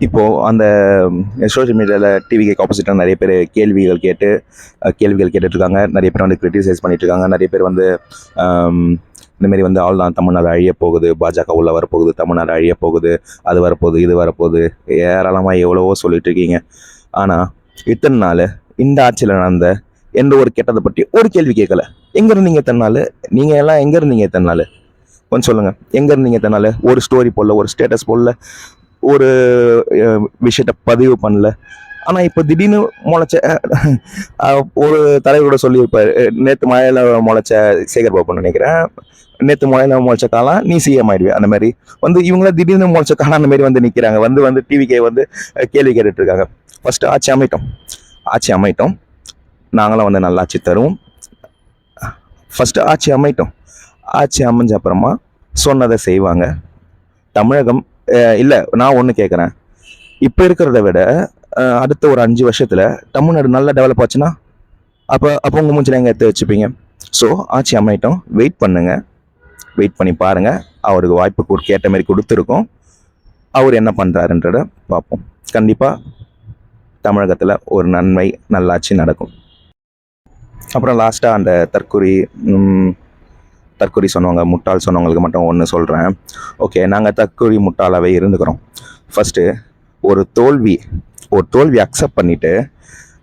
இப்போது அந்த சோஷியல் மீடியாவில் டிவிக்கு ஆப்போசிட்டாக நிறைய பேர் கேள்விகள் கேட்டுட்ருக்காங்க. நிறைய பேர் வந்து கிரிட்டிசைஸ் பண்ணிகிட்ருக்காங்க. நிறைய பேர் வந்து இந்தமாரி வந்து தான் தமிழ்நாடு அழிய போகுது, பாஜக உள்ள வரப்போகுது, தமிழ்நாடு அழிய போகுது, அது வரப்போகுது, இது வரப்போகுது, ஏராளமாக எவ்வளவோ சொல்லிட்டு இருக்கீங்க. ஆனால் இத்தனை நாள் இந்த ஆட்சியில் நடந்த எந்த ஒரு கெட்டதை பற்றி ஒரு கேள்வி கேட்கல. எங்கே இருந்தீங்க இத்தனை நாள்? நீங்கள் எல்லாம் எங்கே இருந்தீங்க இத்தனை நாள்? கொஞ்சம் சொல்லுங்கள். எங்கே இருந்தீங்க இத்தனை நாள்? ஒரு ஸ்டோரி போடல, ஒரு ஸ்டேட்டஸ் போடல, ஒரு விஷயத்த பதிவு பண்ணல. ஆனால் இப்போ திடீர்னு முளைச்ச ஒரு தலைவரோட சொல்லியிருப்பார், நேற்று மழையில் முளைச்ச சேகர் பாபுன்னு நினைக்கிறேன், நேற்று மழையில் முளைச்ச காலம் நீ சிஎம் ஆயிடுவே. அந்த மாதிரி வந்து இவங்களாம் திடீர்னு முளைச்ச காலம் அந்த மாதிரி வந்து நிற்கிறாங்க. வந்து டிவிக்கே வந்து கேள்வி கேட்டுட்ருக்காங்க. ஃபஸ்ட்டு ஆட்சி அமைட்டோம், நாங்களாம் வந்து நல்லாட்சி தருவோம். ஃபஸ்ட்டு ஆட்சி அமைஞ்ச அப்புறமா சொன்னதை செய்வாங்க. தமிழகம் இல்லை, நான் ஒன்று கேட்குறேன், இப்போ இருக்கிறத விட அடுத்த ஒரு 5 வருஷத்தில் தமிழ்நாடு நல்லா டெவலப் ஆச்சுன்னா அப்போ உங்கள் மூஞ்சில் எங்கே எடுத்து வச்சுப்பீங்க? ஸோ ஆட்சி அமைட்டோம், வெயிட் பண்ணி பாருங்கள். அவருக்கு வாய்ப்பு கேட்ட மாதிரி கொடுத்துருக்கோம். அவர் என்ன பண்ணுறாருன்றத பார்ப்போம். கண்டிப்பாக தமிழகத்தில் ஒரு நல்லாட்சி நடக்கும். அப்புறம் லாஸ்ட்டாக அந்த தற்கொலை சொன்னவங்க, முட்டாள் சொன்னவங்களுக்கு மட்டும் ஒன்று சொல்கிறேன். ஓகே, நாங்கள் தற்கொலை முட்டாளாகவே இருந்துக்கிறோம். ஃபஸ்ட்டு ஒரு தோல்வி அக்செப்ட் பண்ணிவிட்டு,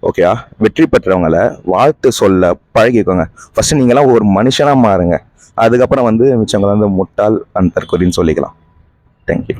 ஓகேயா, வெற்றி பெற்றவங்களை வாழ்த்து சொல்ல பழகிக்கோங்க. ஃபஸ்ட்டு நீங்களாம் ஒரு மனுஷனாக மாறுங்க. அதுக்கப்புறம் வந்து மிச்சவங்களை வந்து முட்டாள் அண்ட் தற்கொலைன்னு சொல்லிக்கலாம். தேங்க்யூ.